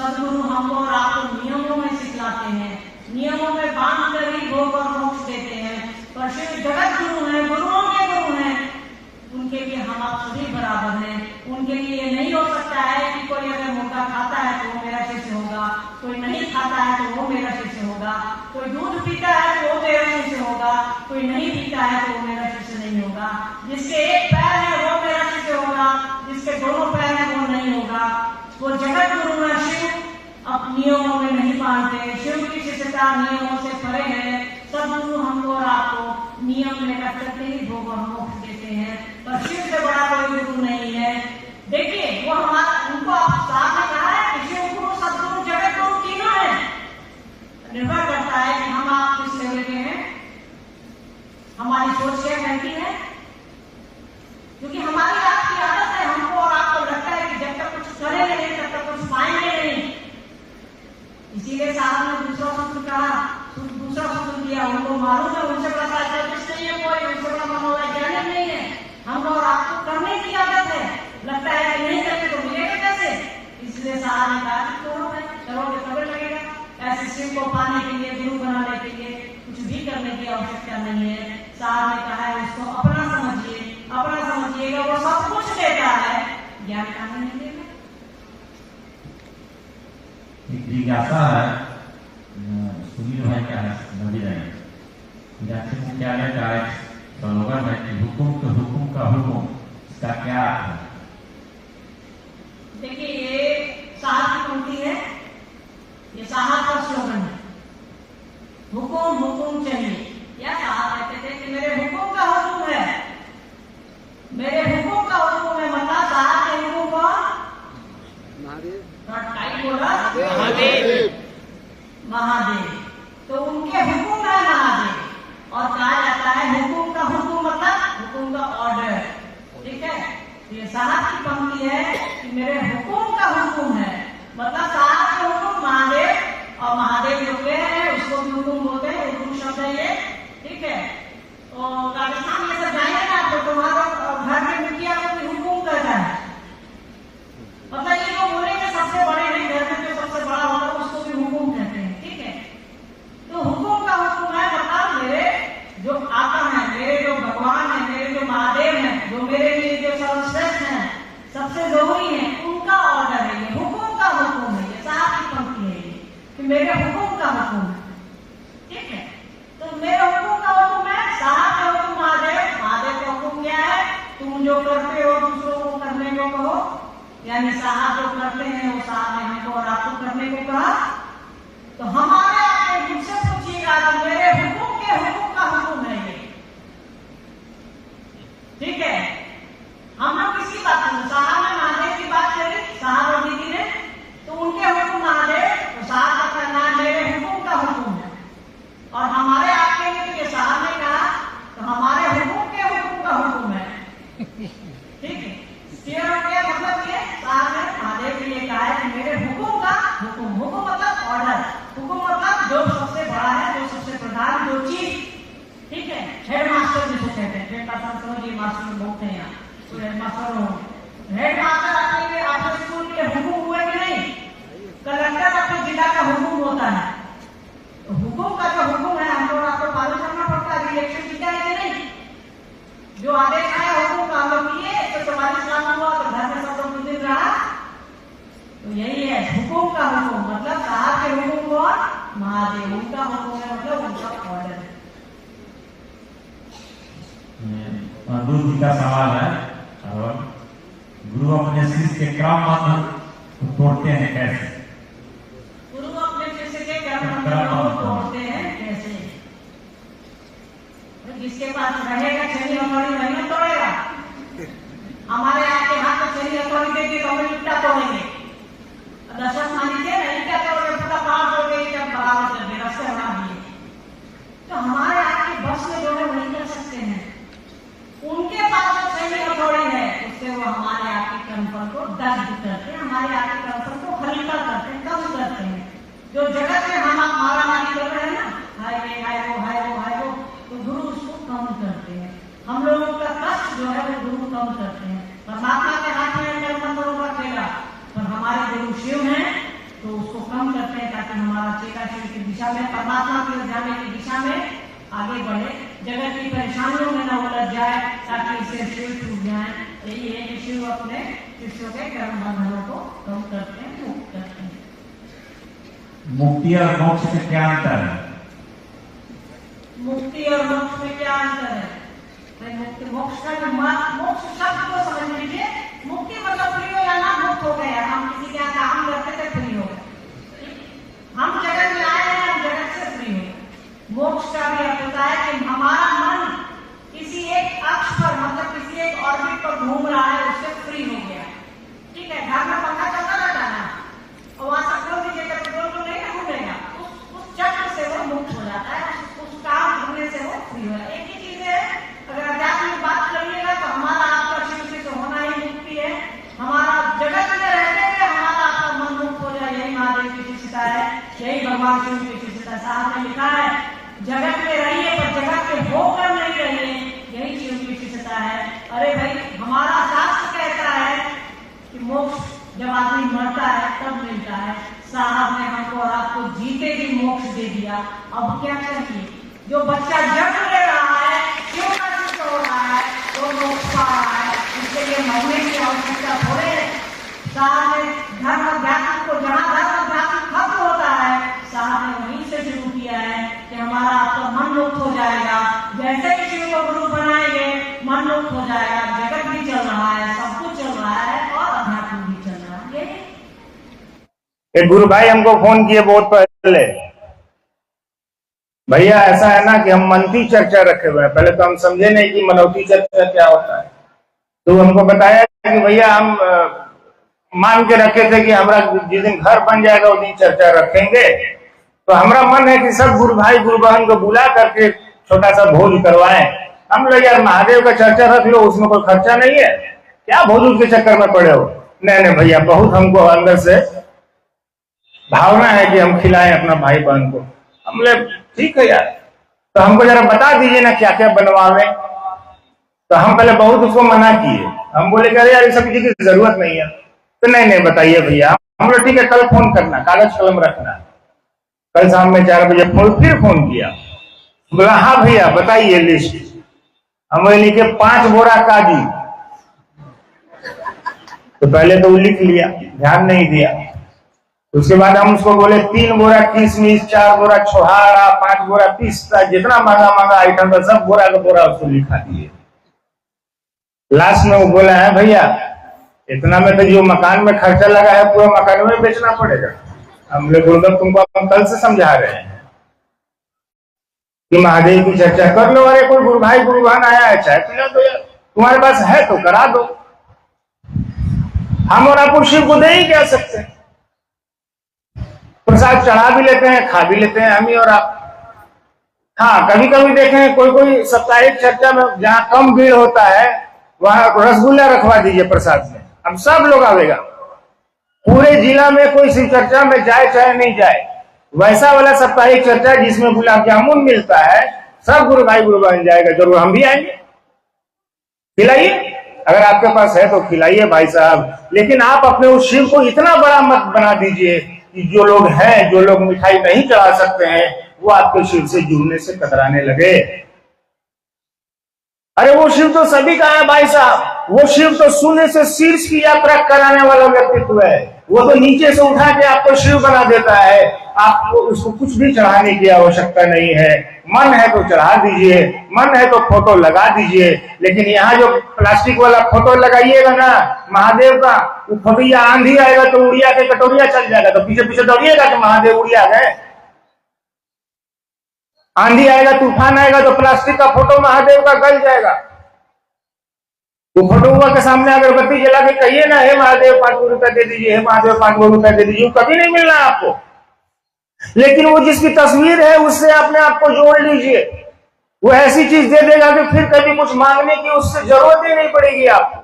सदगुरु हमको और आपको नियमों में सिखलाते हैं, नियमों में बांध कर ही भोग और मोक्ष देते हैं। पर शिव जगत गुरु हैं, गुरुओं के गुरु हैं, उनके लिए हम आप सभी बराबर हैं। उनके लिए ये नहीं हो सकता है कि कोई अगर मुर्गा खाता है तो वो मेरा शिष्य होगा, कोई नहीं खाता है तो वो मेरा शिष्य होगा, कोई दूध पीता है तो वो मेरा शिष्य होगा, कोई नहीं पीता है तो वो मेरा शिष्य नहीं होगा। जिसके एक पैर है वो मेरा शिष्य होगा, जिसके दोनों पैर है वो नहीं होगा। वो जगत गुरु है शिव, अब नियमों में नहीं बांधते। शिव की शिष्यता नियमों से परे है। सदगुरु हमको और आपको नियम में रख करके ही भोग और मोक्ष देते हैं, पर शिव से बड़ा कोई गुरु नहीं है। देखिए वो हमारा उनको साथ में कहा है कि शिव गुरु सदगुरु जगत गुरु तीनों है। निर्भर करता है कि हम आप किस लेवल के हैं, हमारी सोच क्या कहती है, क्योंकि हमारी आपकी आदत है, हमको और आपको लगता है कि जब तक कुछ करेंगे नहीं तब तक कुछ पाएंगे नहीं। इसीलिए साहब ने दूसरा सूत्र कहा, दूसरा सूत्र दिया, उनको मालूम है उनसे बड़ा साइंटिस्ट नहीं है कोई, उनसे बड़ा मनोवैज्ञानिक नहीं है, हमको और आपको करने की आदत है, लगता है कि नहीं करके तो मिलेगा कैसे। इसलिए साहब ने कहा कि करोगे तब लगेगा। ऐसे शिव को पाने के लिए, गुरु बनाने के लिए कुछ भी करने की आवश्यकता नहीं है। साहब ने कहा है उसको अपना समझिए, अपना समझिएगा, वो सब कुछ देता है, ज्ञान कहाँ नहीं देगा। जिज्ञासा है सुनील भाई का नदी रहे विद्यार्थी मुख्यालय का एक स्लोगन है कि हुकुम तो हुकुम का हुकुम, इसका क्या अर्थ है? देखिए ये साहब की पंक्ति है, ये साहब का स्लोगन है, हुकुम हुकुम चाहिए। या साहब कहते थे कि मेरे हुकुम का हुकुम है, मेरे हुकुम का हुकुम है। मतलब साहब के हुकुम कौन? महादेव। महादेव, तो उनके हुकुम है महादेव। और कहा जाता है हुकुम का हुकुम मतलब हुकुम का ऑर्डर, ठीक है। ये साहब की पंक्ति है कि मेरे हुकुम का हुकुम है, मतलब साहब के हुकुम महादेव, और महादेव जो के हैं उसको भी हुकुम बोलते हैं, हुकुम शब्द है ये, ठीक है। तो राजस्थान में सब जाएंगे ना तो तुम्हारा घर में मुखिया को भी हुकुम करता है, मतलब ये जो बोलेंगे सबसे बड़े हैं, घर में जो सबसे बड़ा होता है उसको भी हुकुम कहते हैं, ठीक है। तो हुकुम का हुकुम है, मतलब मेरे जो आका है, मेरे जो भगवान है, मेरे जो महादेव है, जो मेरे लिए जो सर्वश्रेष्ठ है, सबसे जरूरी है, उनका ऑर्डर है ये, हुकुम का हुकुम है ये। साहब की पंक्ति है ये कि मेरे हुकुम का हुकुम है, ठीक है। तो मेरे हुकुम का हुकुम है, साहब का हुकुम महादेव, महादेव का हुकुम क्या है? तुम जो करते हो दूसरों को करने को कहो, यानी साहब जो करते हैं वो साहब ने हमको और आपको करने को कहा। तो हमारे आपके मुझसे पूछिएगा तो मेरे हुकुम के हुकुम का हुकुम है ये, ठीक है। हम लोग किसकी बात करें? साहब ने महादेव की बात करी, साहब और दीदी ने, तो उनके हुकुम महादेव, तो साहब का करना मेरे हुकुम का हुकुम है। और हमारे आपके लिए तो ये साहब ने कहा तो हमारे हुकुम के हुकुम का हुकुम है, ठीक है। क्लियर हो गया? मतलब ये साहब ने महादेव के लिए कहा है कि मेरे हुकुम का हुकुम, हुकुम मतलब ऑर्डर, हुकुम मतलब जो सबसे बड़ा है, जो सबसे प्रधान जो चीज, ठीक है। हेड मास्टर जिसे कहते हैं, हेड मास्टर जी मास्टर बहुत हैं यहाँ, तो हेड मास्टर हो, हेड मास्टर आपके आपके स्कूल के हुकुम हुए कि नहीं? कलेक्टर अपने जिला का हुकुम होता है, तो हुकुम का जो हुकुम है हमको आपको पालन करना पड़ता है। इलेक्शन जीता है कि नहीं? जो आदेश आया हुकुम का हम लोग किए, 144 लाख हुआ तो घर में सब लोग दिन रहा, तो यही है हुकुम का हुकुम, मतलब साहब के हुकुम कौन? महादेव, उनका हुकुम है मतलब उनका ऑर्डर है। दूर जी का सवाल है, और गुरु अपने शिष्य के क्रम बंधन तोड़ते हैं कैसे? गुरु अपने शिष्य के क्रम बंधन तोड़ते हैं कैसे? जिसके पास रहेगा छड़ी हथौड़ी वही ना तोड़ेगा। हमारे आपके हाथ में छड़ी हथौड़ी देके तो हम ईटा तोड़ेंगे, दर्शक मान लीजिए ना, ईटा तोड़ के पूरा पहाड़ तोड़ के ईटा बराबर कर दे, रास्ते बना दिए, तो हमारे आपके बस में जो है वही कर सकते हैं। उनके पास जो छड़ी हथौड़ी है उससे वो हमारे आपके कर्मफल को दर्द करते, हमारे आपके कर्मफल को हल्का ताकि हमारा चेताशक्ति की दिशा में, परमात्मा की ओर जाने की दिशा में आगे बढ़े, जगत की परेशानियों में न उलझ जाए, ताकि इसे शिव छूट जाए। यही है कि शिव अपने शिष्यों के कर्म बंधनों को कम करते हैं, मुक्त करते हैं। मुक्ति और मोक्ष में क्या अंतर है? मुक्ति और मोक्ष में क्या अंतर है? मुक्ति मोक्ष का जो मोक्ष शब्द को समझ लीजिए। मुक्ति मतलब फ्री हो जाना, मुक्त हो गया। हम किसी के काम करते थे, फ्री हो गए। हम जगत में आए हैं, हम जगत से फ्री हो गए। मोक्ष का भी अर्थ होता है कि हमारा मन किसी एक अक्ष पर, मतलब किसी एक ऑर्बिट पर घूम रहा है, उससे फ्री हो गया। ठीक है, घर में पंखा चलता रहता है और वहां से खोल दीजिएगा तो गोल गोल नहीं घूमेगा। उस चक्र से वो मुक्त हो जाता है, उस काम घूमने से वो फ्री हो जाता है। एक ही चीज है, अगर अध्यात्म की बात करिएगा तो हमारा आपका शिव से होना ही मुक्ति है। हमारा जगत में रहते हुए हमारा आपका मन मुक्त हो जाए, यही महादेव की शिष्यता है, यही भगवान शिव की शिष्यता। साहब ने लिखा है, जगत में रहिए पर जगत के होकर नहीं रहिए, यही शिव की शिष्यता है। अरे भाई, हमारा शास्त्र कहता है कि मोक्ष जब आदमी मरता है तब मिलता है। साहब ने हमको और आपको जीते भी मोक्ष दे दिया। अब क्या चाहिए? जो बच्चा जन्म ले रहा है, क्यों नष्ट हो रहा है, तो मोक्ष पा रहा है, इसके लिए मरने की आवश्यकता थोड़े है। साहब ने धर्म अध्यात्म को, जहां धर्म अध्यात्म खत्म होता है, साहब ने वहीं से शुरू किया है कि हमारा आपका मन मुक्त हो जाएगा। जैसे कि शिव को गुरु बनाएंगे, मन मुक्त हो जाएगा। जगत भी चल रहा है, सब कुछ चल रहा है और अध्यात्म भी चल रहा है। एक गुरु भाई हमको फोन किए बहुत पहले, भैया ऐसा है ना कि हम मनती चर्चा रखे हुए हैं। पहले तो हम समझे नहीं कि मनौती चर्चा क्या होता है, तो हमको बताया कि भैया हम मान के रखे थे कि हमारा जिस दिन घर बन जाएगा उस दिन चर्चा रखेंगे। तो हमारा मन है कि सब गुरु भाई गुरु बहन को बुला करके छोटा सा भोज करवाएं। हम लोग यार महादेव का चर्चा रख लो, उसमें कोई खर्चा नहीं है, क्या भोज के चक्कर में पड़े हो। नहीं भैया, बहुत हमको अंदर से भावना है कि हम खिलाएं अपना भाई बहन को। हम बोले ठीक है यार, तो हमको जरा बता दीजिए ना क्या क्या बनवावे। तो हम पहले बहुत उसको मना किए, हम बोले कि अरे यार ये सब चीज की जरूरत नहीं है। तो नहीं बताइए भैया। हम बोले ठीक है, कल फोन करना, कागज कलम रखना। कल शाम में 4 बजे फिर फोन किया, बोला हाँ भैया बताइए लिस्ट। हम लिखे 5 बोरा काजू। तो पहले तो वो लिख लिया, ध्यान नहीं दिया। उसके बाद हम उसको बोले 3 बोरा किशमिश, 4 बोरा छोहारा, 5 बोरा पिस्ता, जितना महंगा आइटम था सब बोरा का बोरा उसको लिखा दिए। लास्ट में वो बोला है भैया इतना में तो जो मकान में खर्चा लगा है पूरा मकान में बेचना पड़ेगा। हम लोग गुरुदेव तुमको हम कल से समझा रहे हैं कि महादेव की चर्चा कर लो। अरे कोई गुरु भाई गुरु बहन आया है, चाय पिला दो यार, तुम्हारे पास है तो करा दो। हम और आप शिव को दे ही क्या सकते हैं, प्रसाद चढ़ा भी लेते हैं, खा भी लेते हैं हम ही और आप। हाँ, कभी कभी देखें कोई साप्ताहिक चर्चा में जहां कम भीड़ होता है वहां रसगुल्ला रखवा दीजिए प्रसाद में, अब सब लोग आवेगा। पूरे जिला में कोई शिव चर्चा में जाए चाहे नहीं जाए, वैसा वाला साप्ताहिक चर्चा जिसमें गुलाब जामुन मिलता है, सब गुरु भाई गुरु बन जाएगा। जरूर हम भी आएंगे, खिलाइए, अगर आपके पास है तो खिलाइए भाई साहब। लेकिन आप अपने उस शिव को इतना बड़ा मत बना दीजिए कि जो लोग हैं, जो लोग मिठाई नहीं चढ़ा सकते हैं, वो आपके शिव से जुड़ने से कतराने लगे। अरे वो शिव तो सभी का है भाई साहब, वो शिव तो शून्य से शीर्ष की यात्रा कराने वाला व्यक्तित्व है। वो तो नीचे से उठा के आपको शिव बना देता है, आपको उसको कुछ भी चढ़ाने की आवश्यकता नहीं है। मन है तो चढ़ा दीजिए, मन है तो फोटो लगा दीजिए। लेकिन यहाँ जो प्लास्टिक वाला फोटो लगाइएगा ना महादेव का, वो फोटो आंधी आएगा तो उड़िया के कटोरिया चल जाएगा, तो पीछे पीछे दौड़िएगा तो महादेव उड़िया गए। आंधी आएगा, तूफान आएगा तो प्लास्टिक का फोटो महादेव का गल जाएगा। वो फोटो के सामने अगरबत्ती जला के कहिए ना हे महादेव 5 रुपए दे दीजिए, हे महादेव 5 रुपए दे दीजिए, कभी नहीं मिलना आपको। लेकिन वो जिसकी तस्वीर है उससे अपने आप को जोड़ लीजिए, वो ऐसी चीज दे देगा कि फिर कभी कुछ मांगने की उससे जरूरत ही नहीं पड़ेगी आपको।